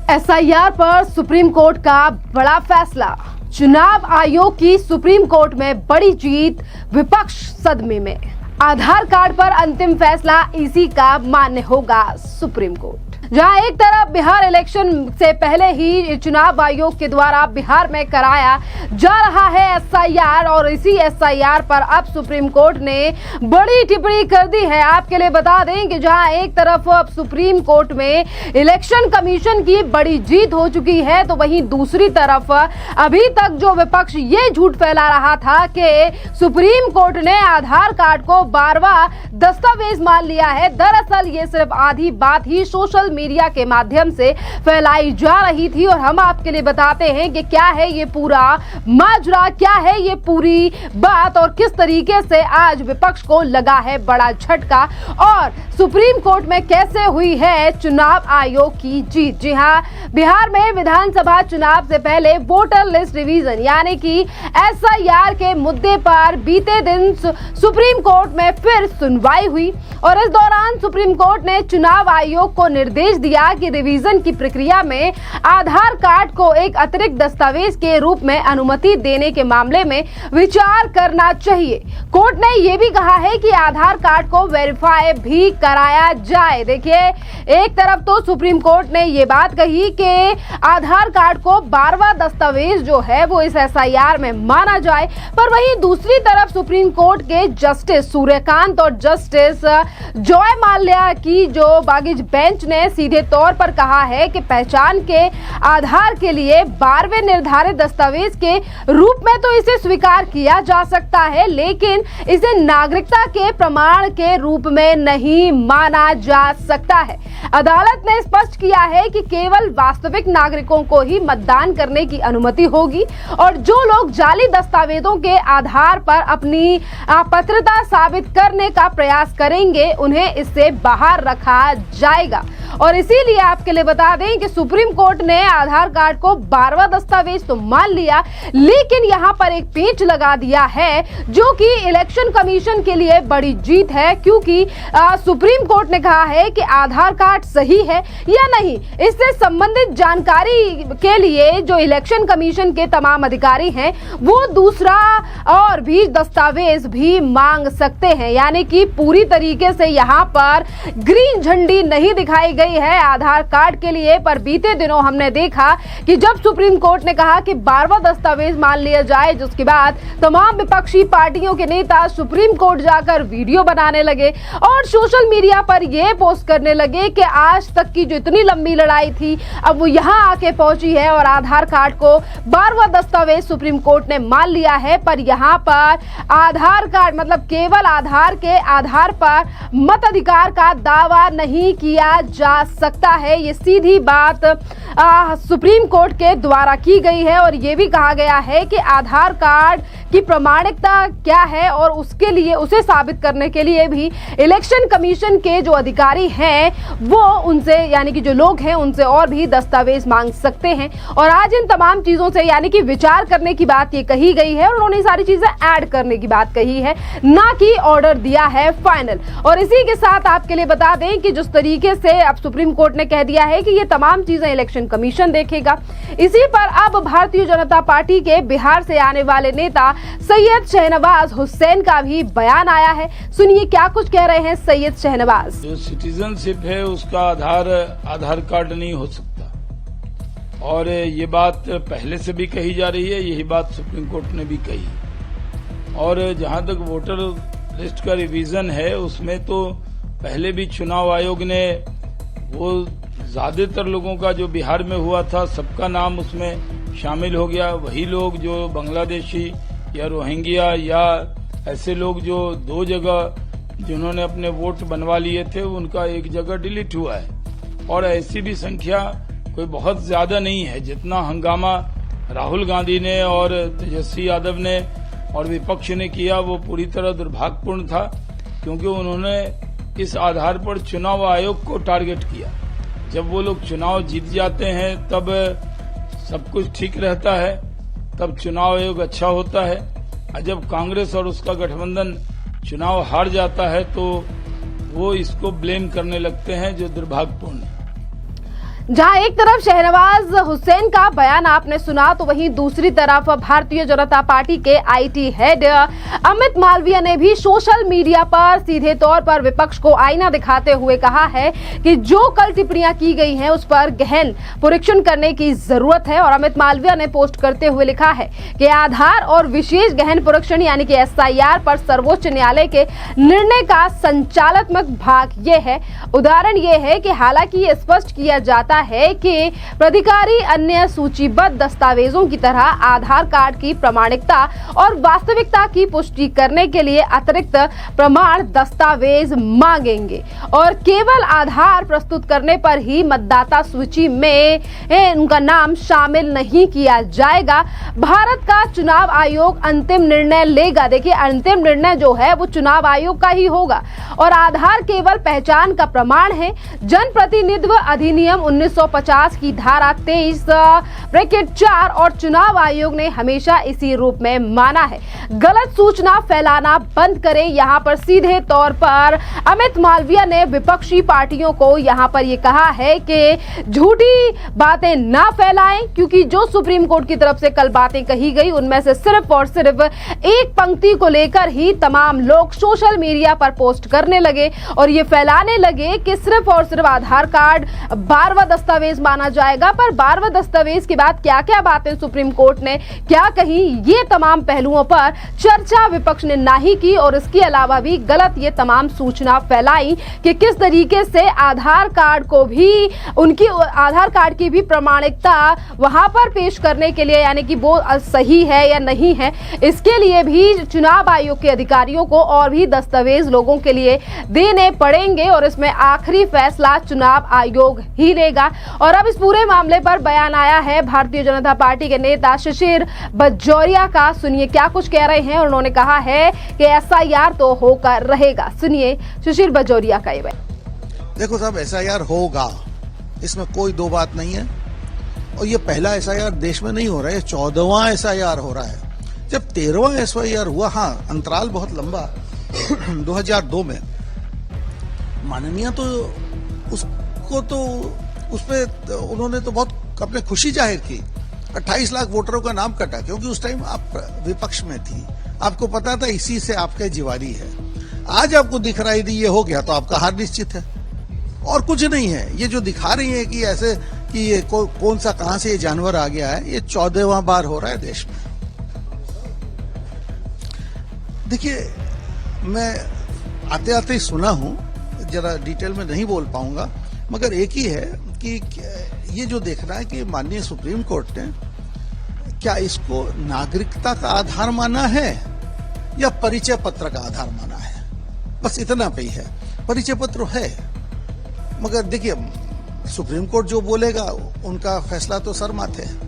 SIR पर supreme court का बड़ा फैसला। चुनाव आयोग की सुप्रीम कोर्ट में बड़ी जीत, विपक्ष सदमे में। आधार कार्ड पर अंतिम फैसला इसी का मान्य होगा सुप्रीम कोर्ट। जहां एक तरफ बिहार इलेक्शन से पहले ही चुनाव आयोग के द्वारा बिहार में कराया जा रहा है एसआईआर, और इसी एसआईआर पर अब सुप्रीम कोर्ट ने बड़ी टिप्पणी कर दी है। आपके लिए बता दें कि जहां एक तरफ अब सुप्रीम कोर्ट में इलेक्शन कमीशन की बड़ी जीत हो चुकी है, तो वहीं दूसरी तरफ अभी तक जो विपक्ष ये झूठ फैला रहा था कि सुप्रीम कोर्ट ने आधार कार्ड को 12वां दस्तावेज मान लिया है। दरअसल ये सिर्फ आधी बात ही सोशल मीडिया के माध्यम से फैलाई जा रही थी, और हम आपके लिए बताते हैं कि क्या है ये पूरा माजरा, क्या है ये पूरी बात, और किस तरीके से आज विपक्ष को लगा है बड़ा झटका, और सुप्रीम कोर्ट में कैसे हुई है चुनाव आयोग की जीत। जी हां, बिहार में विधानसभा चुनाव से पहले वोटर लिस्ट रिवीजन यानी कि एसआईआर के मुद्दे पर बीते दिन सुप्रीम कोर्ट में फिर सुनवाई हुई, और इस दौरान सुप्रीम कोर्ट ने चुनाव आयोग को निर्देश दिया कि रिवीजन की प्रक्रिया में आधार कार्ड को एक अतिरिक्त दस्तावेज के रूप में अनुमति देने के मामले में विचार करना चाहिए। कोर्ट ने यह भी कहा है कि आधार कार्ड को वेरीफाई भी कराया जाए। देखिए, एक तरफ तो सुप्रीम कोर्ट ने यह बात कही कि आधार कार्ड को 12वां दस्तावेज जो है वो इस एसआईआर में माना जाए, पर वहीं दूसरी तरफ सुप्रीम कोर्ट के जस्टिस सूर्यकांत और जस्टिस जॉय माल्या की जो बागिज बेंच ने सीधे तौर पर कहा है कि पहचान के आधार के लिए 12वें निर्धारित दस्तावेज के रूप में तो इसे स्वीकार किया जा सकता है, लेकिन इसे नागरिकता के प्रमाण के रूप में नहीं माना जा सकता है। अदालत ने स्पष्ट किया है कि केवल वास्तविक नागरिकों को ही मतदान करने की अनुमति होगी, और जो लोग जाली दस्तावेजों के आधार पर अपनी पात्रता साबित करने का प्रयास करेंगे उन्हें इससे बाहर रखा जाएगा। और इसीलिए आपके लिए बता दें कि सुप्रीम कोर्ट ने आधार कार्ड को 12वां दस्तावेज तो मान लिया, लेकिन यहां पर एक पेंच लगा दिया है जो कि इलेक्शन कमीशन के लिए बड़ी जीत है, क्योंकि सुप्रीम कोर्ट ने कहा है कि आधार कार्ड सही है या नहीं, इससे संबंधित जानकारी के लिए जो इलेक्शन कमीशन के तमाम अधिकारी हैं वो दूसरा और भी दस्तावेज भी मांग सकते हैं। यानी कि पूरी तरीके से यहां पर ग्रीन झंडी नहीं दिखाई गई है आधार कार्ड के लिए। पर बीते दिनों हमने देखा कि जब सुप्रीम कोर्ट ने कहा कि 12वां दस्तावेज मान लिया जाए, जिसके बाद तमाम विपक्षी पार्टियों के नेता सुप्रीम कोर्ट जाकर वीडियो बनाने लगे और सोशल मीडिया पर यह पोस्ट करने लगे कि आज तक की जो इतनी लंबी लड़ाई थी अब वो यहां आके पहुंची है, और आधार कार्ड को 12वां दस्तावेज सुप्रीम कोर्ट ने मान लिया है। पर यहां पर आधार कार्ड मतलब केवल आधार के आधार पर मताधिकार का दावा नहीं किया जा सकता है। ये सीधी बात सुप्रीम कोर्ट के द्वारा की गई है, और ये भी कहा गया है कि आधार कार्ड की प्रामाणिकता क्या है, और उसके लिए उसे साबित करने के लिए भी इलेक्शन कमीशन के जो अधिकारी हैं वो उनसे यानी कि जो लोग हैं उनसे और भी दस्तावेज मांग सकते हैं। और आज इन तमाम चीजों से यानी कि विचार करने की बात ये कही गई है, और उन्होंने सारी चीजें ऐड करने की बात कही है, ना कि ऑर्डर दिया है फाइनल। और इसी के साथ आपके लिए बता दें कि जिस तरीके से अब सुप्रीम कोर्ट ने कह दिया है कि ये तमाम चीजें इलेक्शन कमीशन देखेगा, इसी पर अब भारतीय जनता पार्टी के बिहार से आने वाले नेता सैयद शहनवाज हुसैन का भी बयान आया है। सुनिए क्या कुछ कह रहे हैं सैयद शहनवाज। जो सिटीजनशिप है उसका आधार कार्ड नहीं हो सकता, और ये बात पहले से भी कही जा रही है, यही बात सुप्रीम कोर्ट ने भी कही। और जहां तक वोटर लिस्ट का रिवीजन है उसमें तो पहले भी चुनाव आयोग ने वो ज्यादातर लोगों का जो बिहार में हुआ था सबका नाम उसमें शामिल हो गया। वही लोग जो बांग्लादेशी या रोहिंग्या या ऐसे लोग जो 2 जगह जिन्होंने अपने वोट बनवा लिए थे उनका एक जगह डिलीट हुआ है। और ऐसी भी संख्या कोई बहुत ज्यादा नहीं है। जितना हंगामा राहुल गांधी ने और तेजस्वी यादव ने और विपक्ष ने किया वो पूरी तरह दुर्भाग्यपूर्ण था, क्योंकि उन्होंने इस आधार पर चुनाव आयोग को टारगेट किया। जब वो लोग चुनाव जीत जाते हैं तब सब कुछ ठीक रहता है, तब चुनाव आयोग अच्छा होता है, और जब कांग्रेस और उसका गठबंधन चुनाव हार जाता है तो वो इसको ब्लेम करने लगते हैं, जो दुर्भाग्यपूर्ण है। जहां एक तरफ शहनवाज हुसैन का बयान आपने सुना, तो वहीं दूसरी तरफ भारतीय जनता पार्टी के आईटी हेड अमित मालवीय ने भी सोशल मीडिया पर सीधे तौर पर विपक्ष को आईना दिखाते हुए कहा है कि जो कल टिप्पणियां की गई हैं उस पर गहन परीक्षण करने की जरूरत है। और अमित मालवीय ने पोस्ट करते हुए लिखा है कि आधार और विशेष गहन परीक्षण यानी कि एसआईआर पर सर्वोच्च न्यायालय के निर्णय का संचालनात्मक भाग ये है। उदाहरण ये है कि हालांकि ये स्पष्ट किया जाता है कि प्राधिकारी अन्य सूचीबद्ध दस्तावेजों की तरह आधार कार्ड की प्रामाणिकता और वास्तविकता की पुष्टि करने के लिए अतिरिक्त प्रमाण दस्तावेज मांगेंगे और केवल आधार प्रस्तुत करने पर ही मतदाता सूची में उनका नाम शामिल नहीं किया जाएगा। भारत का चुनाव आयोग अंतिम निर्णय लेगा। देखिए, अंतिम निर्णय जो है वो चुनाव आयोग का ही होगा और आधार केवल पहचान का प्रमाण है। जनप्रतिनिधित्व अधिनियम 1950 की धारा 23(4) और चुनाव आयोग ने हमेशा इसी रूप में माना है। गलत सूचना फैलाना बंद करें। यहाँ पर सीधे तौर पर अमित मालवीय ने विपक्षी पार्टियों को यहाँ पर ये कहा है कि झूठी बातें ना फैलाएं, क्योंकि जो सुप्रीम कोर्ट की तरफ से कल बातें कही गई उनमें से सिर्फ और सिर्फ एक पंक्ति को लेकर ही तमाम लोग सोशल मीडिया पर पोस्ट करने लगे और ये फैलाने लगे कि सिर्फ और सिर्फ आधार कार्ड 12वां दस्तावेज माना जाएगा। पर 12वां दस्तावेज के बाद क्या क्या बातें सुप्रीम कोर्ट ने क्या कही, ये तमाम पहलुओं पर चर्चा विपक्ष ने नहीं की और इसके अलावा भी गलत ये तमाम सूचना फैलाई कि किस तरीके से आधार कार्ड को भी उनकी आधार कार्ड की भी प्रामाणिकता वहां पर पेश करने के लिए यानी कि वो सही है या नहीं है, इसके लिए भी चुनाव आयोग के अधिकारियों को और भी दस्तावेज लोगों के लिए देने पड़ेंगे और इसमें आखिरी फैसला चुनाव आयोग ही लेगा। और अब इस पूरे मामले पर बयान आया है भारतीय जनता पार्टी के नेता शिशिर बजोरिया का। सुनिए क्या कुछ कह रहे हैं। उन्होंने कहा है कि एसआईआर तो होकर रहेगा। सुनिए शिशिर बजोरिया का ये बयान। देखो साहब, एसआईआर होगा, इसमें कोई दो बात नहीं है। और ये पहला एसआईआर देश में नहीं हो रहा है, 14वां एसआईआर हो रहा है। जब 13वां एसआईआर हुआ, हाँ अंतराल बहुत लंबा 2002 में माननीय तो उसको तो उस पर उन्होंने तो बहुत अपने खुशी जाहिर की। 28 लाख वोटरों का नाम कटा, क्योंकि उस टाइम आप विपक्ष में थी, आपको पता था इसी से आपके जिवारी है। आज आपको दिख रहा है ये हो गया तो आपका हार निश्चित है और कुछ नहीं है। ये जो दिखा रही है कि ऐसे कि ये कौन सा कहां से ये जानवर आ गया है, ये 14वां बार हो रहा है देश में। देखिए, मैं आते आते ही सुना हूं, जरा डिटेल में नहीं बोल पाऊंगा, मगर एक ही है कि ये जो देखना है कि माननीय सुप्रीम कोर्ट ने क्या इसको नागरिकता का आधार माना है या परिचय पत्र का आधार माना है, बस इतना पे ही है। परिचय पत्र है, मगर देखिए सुप्रीम कोर्ट जो बोलेगा उनका फैसला तो सर माथे है।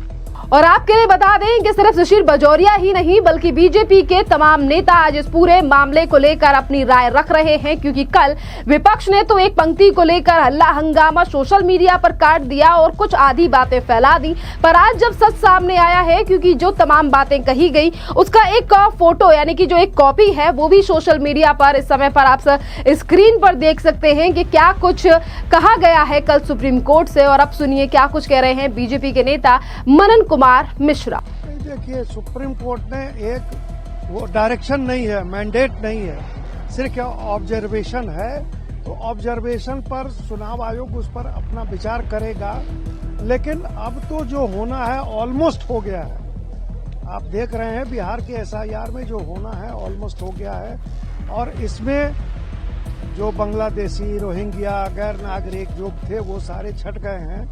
और आपके लिए बता दें कि सिर्फ शिशिर बजोरिया ही नहीं बल्कि बीजेपी के तमाम नेता आज इस पूरे मामले को लेकर अपनी राय रख रहे हैं, क्योंकि कल विपक्ष ने तो एक पंक्ति को लेकर हल्ला हंगामा सोशल मीडिया पर काट दिया और कुछ आधी बातें फैला दी। पर आज जब सच सामने आया है, क्योंकि जो तमाम बातें कही गई उसका एक फोटो यानी कि जो एक कॉपी है वो भी सोशल मीडिया पर इस समय पर आप स्क्रीन पर देख सकते हैं कि क्या कुछ कहा गया है कल सुप्रीम कोर्ट से। और अब सुनिए क्या कुछ कह रहे हैं बीजेपी के नेता मनन कुमार मिश्रा। देखिए, सुप्रीम कोर्ट ने एक वो डायरेक्शन नहीं है, मैंडेट नहीं है, सिर्फ ऑब्जर्वेशन है। तो ऑब्जर्वेशन पर चुनाव आयोग उस पर अपना विचार करेगा, लेकिन अब तो जो होना है ऑलमोस्ट हो गया है। आप देख रहे हैं बिहार के एसआईआर में जो होना है ऑलमोस्ट हो गया है और इसमें जो बांग्लादेशी, रोहिंग्या, गैर नागरिक जो थे वो सारे छट गए हैं।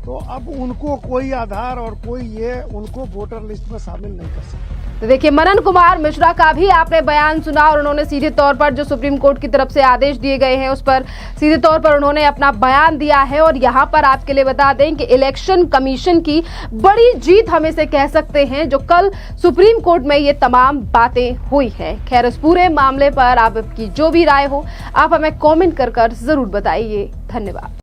तो अब उनको कोई आधार और कोई ये उनको वोटर लिस्ट में शामिल नहीं कर सकते। तो देखिए, मनन कुमार मिश्रा का भी आपने बयान सुना और उन्होंने सीधे तौर पर जो सुप्रीम कोर्ट की तरफ से आदेश दिए गए हैं उस पर सीधे तौर पर उन्होंने अपना बयान दिया है। और यहाँ पर आपके लिए बता दें कि इलेक्शन कमीशन की बड़ी जीत हम इसे कह सकते हैं, जो कल सुप्रीम कोर्ट में ये तमाम बातें हुई है। खैर, इस पूरे मामले पर आपकी जो भी राय हो आप हमें कॉमेंट कर जरूर बताइए। धन्यवाद।